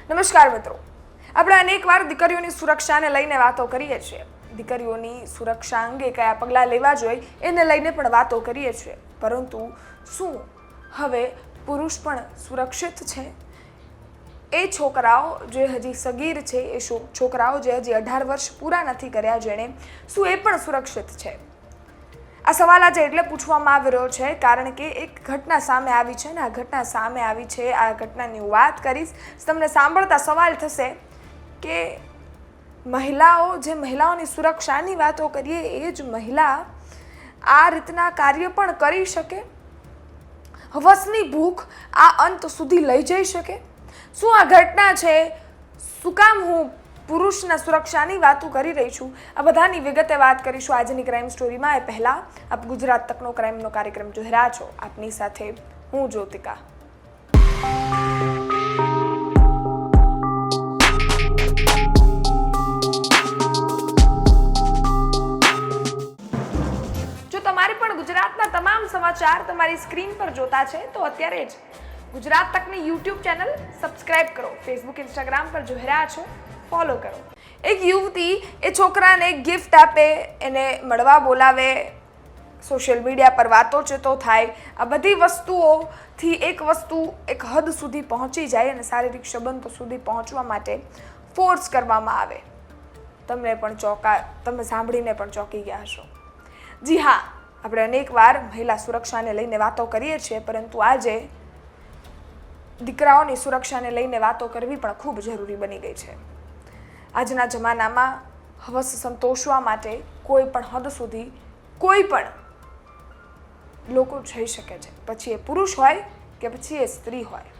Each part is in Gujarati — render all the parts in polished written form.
નમસ્કાર મિત્રો, આપણે અનેકવાર દીકરીઓની સુરક્ષાને લઈને વાતો કરીએ છીએ. દીકરીઓની સુરક્ષા અંગે કયા પગલાં લેવા જોઈએ એને લઈને પણ વાતો કરીએ છીએ. પરંતુ શું હવે પુરુષ પણ સુરક્ષિત છે? એ છોકરાઓ જે હજી સગીર છે, એ છોકરાઓ જે હજી 18 વર્ષ પૂરા નથી કર્યા જેણે, શું એ પણ સુરક્ષિત છે? આ સવાલ આજે એટલે પૂછવામાં આવી રહ્યો છે કારણ કે એક ઘટના સામે આવી છે ને આ ઘટના સામે આવી છે. આ ઘટનાની હું વાત કરીશ. તમને સાંભળતા સવાલ થશે કે મહિલાઓની સુરક્ષાની વાતો કરીએ એ જ મહિલા આ રીતના કાર્ય પણ કરી શકે? હવસની ભૂખ આ અંત સુધી લઈ જઈ શકે? શું આ ઘટના છે? શું કામ હું પુરુષના સુરક્ષાની વાતો કરી રહી છું? આ બધાની વિગતે વાત કરીશું આજની ક્રાઇમ સ્ટોરીમાં. એ પહેલા આપ ગુજરાત તકનો ક્રાઇમનો કાર્યક્રમ જોઈ રહ્યા છો. આપની સાથે હું જ્યોતિકા. જો તમારે પણ ગુજરાતના તમામ સમાચાર તમારી સ્ક્રીન પર જોતા છે તો અત્યારે જ ગુજરાત તકની યુટ્યુબ ચેનલ સબસ્ક્રાઇબ કરો. ફેસબુક, ઇન્સ્ટાગ્રામ પર જોઈ રહ્યા છો, ફોલો કરો. એક યુવતી એ છોકરાને ગિફ્ટ આપે, એને મળવા બોલાવે, સોશિયલ મીડિયા પર વાતોચીતો થાય. આ બધી વસ્તુઓથી એક હદ સુધી પહોંચી જાય અને શારીરિક સંબંધો સુધી પહોંચવા માટે ફોર્સ કરવામાં આવે. તમે સાંભળીને પણ ચોંકી ગયા હશો. જી હા, આપણે અનેકવાર મહિલા સુરક્ષાને લઈને વાતો કરીએ છીએ, પરંતુ આજે દીકરાઓની સુરક્ષાને લઈને વાતો કરવી પણ ખૂબ જરૂરી બની ગઈ છે. આજના જમાનામાં હવસ સંતોષવા માટે કોઈ પણ હદ સુધી કોઈ પણ લોકો જઈ શકે છે, પછી એ પુરુષ હોય કે પછી એ સ્ત્રી હોય.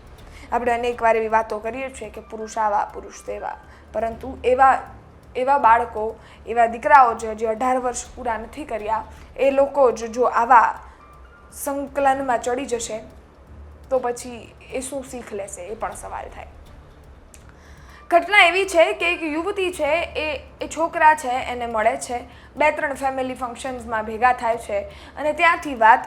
આપણે અનેકવાર એવી વાતો કરીએ છીએ કે પુરુષ આવા, પુરુષ તેવા, પરંતુ એવા બાળકો, એવા દીકરાઓ જે હજી 18 વર્ષ પૂરા નથી કર્યા, એ લોકો જો આવા સંકલનમાં ચડી જશે તો પછી એ શું શીખ લેશે એ પણ સવાલ થાય. ઘટના એવી છે કે એક યુવતી છે, એ છોકરા છે, એને મળે છે. 2-3 ફેમિલી ફંક્શન્સમાં ભેગા થાય છે અને ત્યાંથી વાત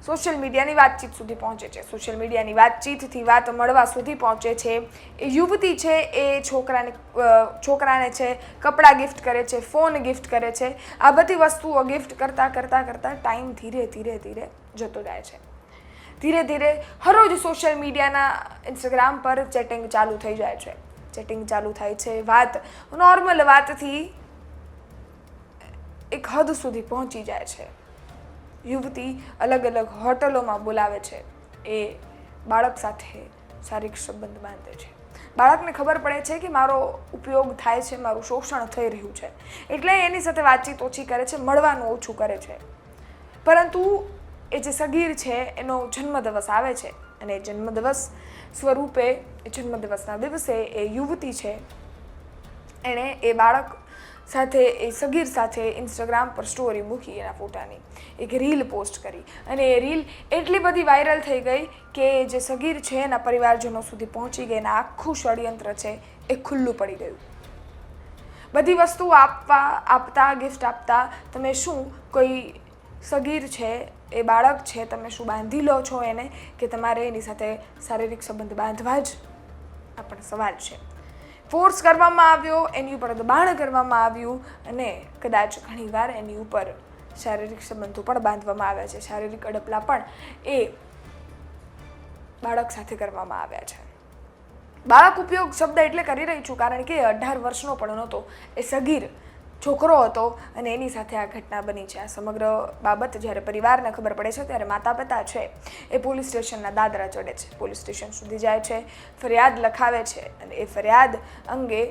સોશિયલ મીડિયાની વાતચીત સુધી પહોંચે છે. સોશિયલ મીડિયાની વાતચીતથી વાત મળવા સુધી પહોંચે છે. એ યુવતી છે એ છોકરાને છે કપડાં ગિફ્ટ કરે છે, ફોન ગિફ્ટ કરે છે. આ બધી વસ્તુઓ ગિફ્ટ કરતાં ટાઈમ ધીરે ધીરે જતો જાય છે. ધીરે ધીરે હરરોજ સોશિયલ મીડિયાના ઇન્સ્ટાગ્રામ પર ચેટિંગ ચાલુ થઈ જાય છે. ચેટિંગ ચાલુ થાય છે. વાત નોર્મલ વાતથી એક હદ સુધી પહોંચી જાય છે. યુવતી અલગ અલગ હોટલોમાં બોલાવે છે. એ બાળક સાથે શારીરિક સંબંધ બાંધે છે. બાળકને ખબર પડે છે કે મારો ઉપયોગ થાય છે, મારું શોષણ થઈ રહ્યું છે, એટલે એની સાથે વાતચીત ઓછી કરે છે, મળવાનું ઓછું કરે છે. પરંતુ એ જે સગીર છે એનો જન્મદિવસ આવે છે અને જન્મદિવસ સ્વરૂપે જન્મદિવસના દિવસે એ યુવતી છે એણે એ બાળક સાથે, એ સગીર સાથે ઇન્સ્ટાગ્રામ પર સ્ટોરી મૂકી, એના ફોટાની એક રીલ પોસ્ટ કરી. અને એ રીલ એટલી બધી વાયરલ થઈ ગઈ કે જે સગીર છે એના પરિવારજનો સુધી પહોંચી ગઈ અને આખું ષડયંત્ર છે એ ખુલ્લું પડી ગયું. બધી વસ્તુઓ આપતા ગિફ્ટ આપતા તમે શું કોઈ સગીર છે, એ બાળક છે, તમે શું બાંધી લો છો એને કે તમારે એની સાથે શારીરિક સંબંધ બાંધવા જ? આ પણ સવાલ છે. ફોર્સ કરવામાં આવ્યો, એની ઉપર દબાણ કરવામાં આવ્યું અને કદાચ ઘણીવાર એની ઉપર શારીરિક સંબંધો પણ બાંધવામાં આવ્યા છે. શારીરિક અડપલા પણ એ બાળક સાથે કરવામાં આવ્યા છે. બાળક ઉપયોગ શબ્દ એટલે કરી રહી છું કારણ કે 18 વર્ષનો પણ નહોતો, એ સગીર છોકરો હતો અને એની સાથે આ ઘટના બની છે. આ સમગ્ર બાબત જ્યારે પરિવારને ખબર પડે છે ત્યારે માતા પિતા છે એ પોલીસ સ્ટેશનના દાદરા ચડે છે. પોલીસ સ્ટેશન સુધી જાય છે, ફરિયાદ લખાવે છે અને એ ફરિયાદ અંગે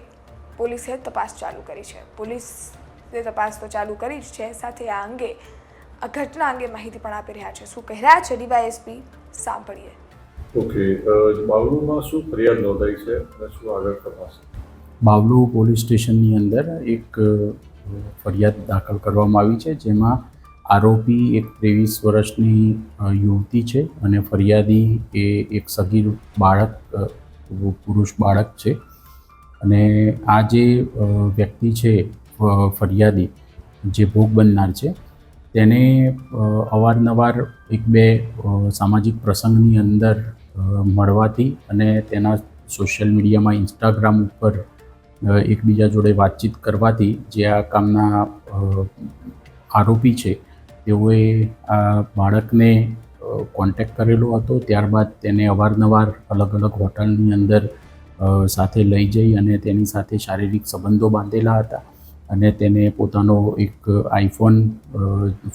પોલીસે તપાસ ચાલુ કરી છે. પોલીસે તપાસ તો ચાલુ કરી જ છે, સાથે આ ઘટના અંગે માહિતી પણ આપી રહ્યા છે. શું કહી રહ્યા છે ડીવાયએસપી, સાંભળીએ. ઓકે, બાવલુમાં શું ફરિયાદ નોંધાઈ છે અને શું આગળ તપાસ? બાવલુ પોલીસ સ્ટેશનની અંદર એક ફરિયાદ દાખલ કરવામાં આવી છે, જેમાં આરોપી એક 23 વર્ષની યુવતી છે અને ફરિયાદી એ એક સગીર બાળક, પુરુષ બાળક છે. અને આ જે વ્યક્તિ છે, ફરિયાદી, જે ભોગ બનનાર છે, તેને અવારનવાર 1-2 સામાજિક પ્રસંગની અંદર મળવાથી અને તેના સોશિયલ મીડિયામાં ઇન્સ્ટાગ્રામ ઉપર એકબીજા જોડે વાતચીત કરવાથી જે આ કામના આરોપી છે તેઓએ આ બાળકને કોન્ટેક્ટ કરેલો હતો. ત્યારબાદ તેને અવારનવાર અલગ અલગ હોટલની અંદર સાથે લઈ જઈ અને તેની સાથે શારીરિક સંબંધો બાંધેલા હતા અને તેને પોતાનો એક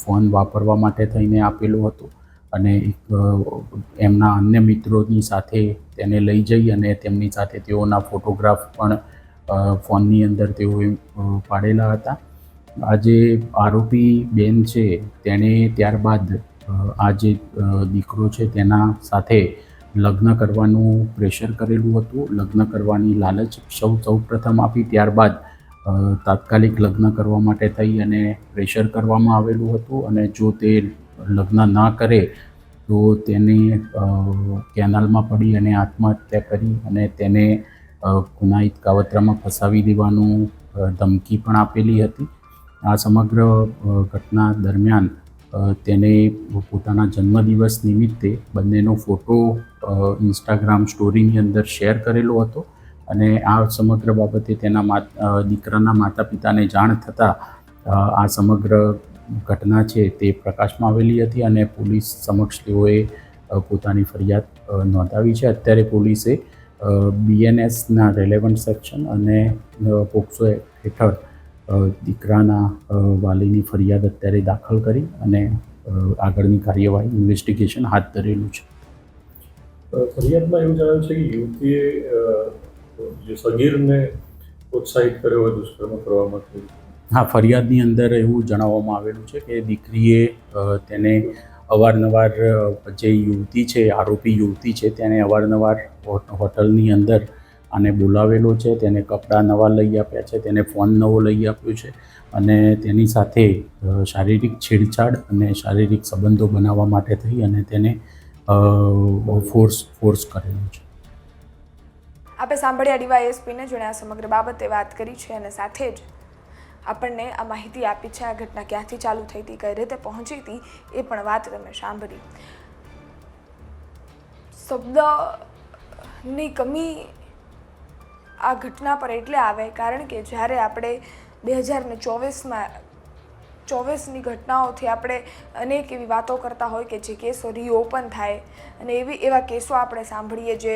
ફોન વાપરવા માટે થઈને આપેલો હતો અને એમના અન્ય મિત્રોની સાથે તેને લઈ જઈ અને તેમની સાથે તેઓના ફોટોગ્રાફ પણ ફોનની અંદર તેઓએ પાડેલા હતા. આ જે આરોપી બેન છે તેણે ત્યારબાદ આ જે દીકરો છે તેના સાથે લગ્ન કરવાનું પ્રેશર કરેલું હતું. લગ્ન કરવાની લાલચ સૌ પ્રથમ આપી, ત્યારબાદ તાત્કાલિક લગ્ન કરવા માટે થઈ અને પ્રેશર કરવામાં આવેલું હતું અને જો તે લગ્ન ના કરે તો તેને કેનાલમાં પડી અને આત્મહત્યા કરી અને તેને ગુનાહિત કાવતરામાં ફસાવી દેવાનું ધમકી પણ આપેલી હતી. આ સમગ્ર ઘટના દરમિયાન તેને પોતાના જન્મદિવસ નિમિત્તે બંનેનો ફોટો ઇન્સ્ટાગ્રામ સ્ટોરીની અંદર શેર કરેલો હતો અને આ સમગ્ર બાબતે તેના દીકરાના માતા પિતાને જાણ થતાં આ સમગ્ર ઘટના છે તે પ્રકાશમાં આવેલી હતી અને પોલીસ સમક્ષ તેઓએ પોતાની ફરિયાદ નોંધાવી છે. અત્યારે પોલીસે BNSના રેલેવન્ટ સેક્શન અને પોક્સો હેઠળ દીકરાના વાલીની ફરિયાદ અત્યારે દાખલ કરી અને આગળની કાર્યવાહી ઇન્વેસ્ટિગેશન હાથ ધરેલું છે. ફરિયાદમાં એવું જણાવ્યું છે કે યુવતીએ જે સગીરને પ્રોત્સાહિત કર્યો હોય દુષ્કર્મ કરવા માટે. હા, ફરિયાદની અંદર એવું જણાવવામાં આવેલું છે કે દીકરીએ તેને અવારનવાર જે યુવતી છે, આરોપી યુવતી છે, તેને અવારનવાર હોટલની અંદર આને બોલાવેલો છે, તેને કપડાં નવા લઈ આપ્યા છે, તેને ફોન નવો લઈ આપ્યો છે અને તેની સાથે શારીરિક છેડછાડ અને શારીરિક સંબંધો બનાવવા માટે થઈ અને તેને ફોર્સ કરેલું છે. આપણે સાંભળ્યા ડીવાયએસપીને જેણે આ સમગ્ર બાબતે વાત કરી છે અને સાથે જ આપણને આ માહિતી આપી છે. આ ઘટના ક્યાંથી ચાલુ થઈ હતી, કઈ રીતે પહોંચી હતી એ પણ વાત તમે સાંભળી. શબ્દની કમી આ ઘટના પર એટલે આવે કારણ કે જ્યારે આપણે 2024ની ઘટનાઓથી આપણે અનેક એવી વાતો કરતા હોય કે જે કેસો રીઓપન થાય અને એવા કેસો આપણે સાંભળીએ જે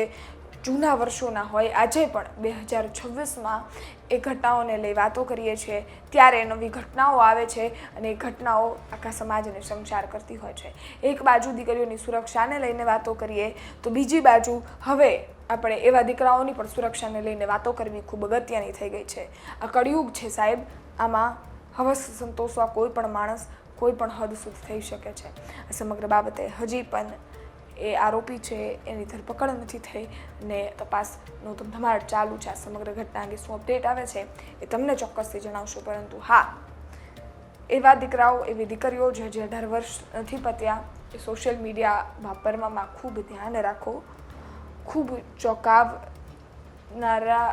જૂના વર્ષોના હોય. આજે પણ 2026માં એ ઘટનાઓને લઈ વાતો કરીએ છીએ ત્યારે નવી ઘટનાઓ આવે છે અને એ ઘટનાઓ આખા સમાજને સમચાર કરતી હોય છે. એક બાજુ દીકરીઓની સુરક્ષાને લઈને વાતો કરીએ તો બીજી બાજુ હવે આપણે એવા દીકરાઓની પણ સુરક્ષાને લઈને વાતો કરવી ખૂબ અગત્યની થઈ ગઈ છે. આ કળિયુગ છે સાહેબ. આમાં હવસ સંતોષવા કોઈ પણ માણસ કોઈ પણ હદ સુધી થઈ શકે છે. આ સમગ્ર બાબતે હજી પણ એ આરોપી છે એની ધરપકડ નથી થઈ અને તપાસનો ધમધમાટ ચાલુ છે. આ સમગ્ર ઘટના અંગે શું અપડેટ આવે છે એ તમને ચોક્કસથી જણાવશું. પરંતુ હા, એવા દીકરાઓ, એવી દીકરીઓ જે 18 વર્ષ નથી પત્યા એ સોશિયલ મીડિયા વાપરવામાં ખૂબ ધ્યાન રાખો. ખૂબ ચોંકાવનારા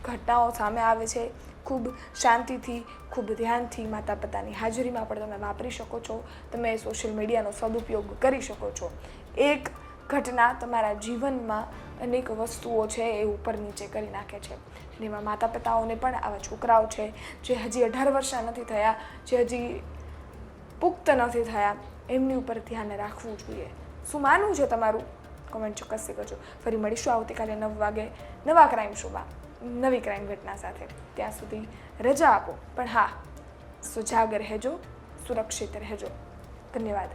ઘટનાઓ સામે આવે છે. ખૂબ શાંતિથી, ખૂબ ધ્યાનથી માતા પિતાની હાજરીમાં પણ તમે વાપરી શકો છો. તમે સોશિયલ મીડિયાનો સદુપયોગ કરી શકો છો. એક ઘટના તમારા જીવનમાં અનેક વસ્તુઓ છે એ ઉપર નીચે કરી નાખે છે. એમાં માતા પિતાઓને પણ આવા છોકરાઓ છે જે હજી 18 વર્ષના નથી થયા, જે હજી પુખ્ત નથી થયા, એમની ઉપર ધ્યાન રાખવું જોઈએ. શું માનવું છે તમારું? કોમેન્ટ ચોક્કસથી કરજો. ફરી મળીશું આવતીકાલે 9 વાગે નવા ક્રાઇમ શોમાં નવી ક્રાઇમ ઘટના સાથે. ત્યાં સુધી રજા આપો, પણ હા, સુજાગ રહેજો, સુરક્ષિત રહેજો. ધન્યવાદ.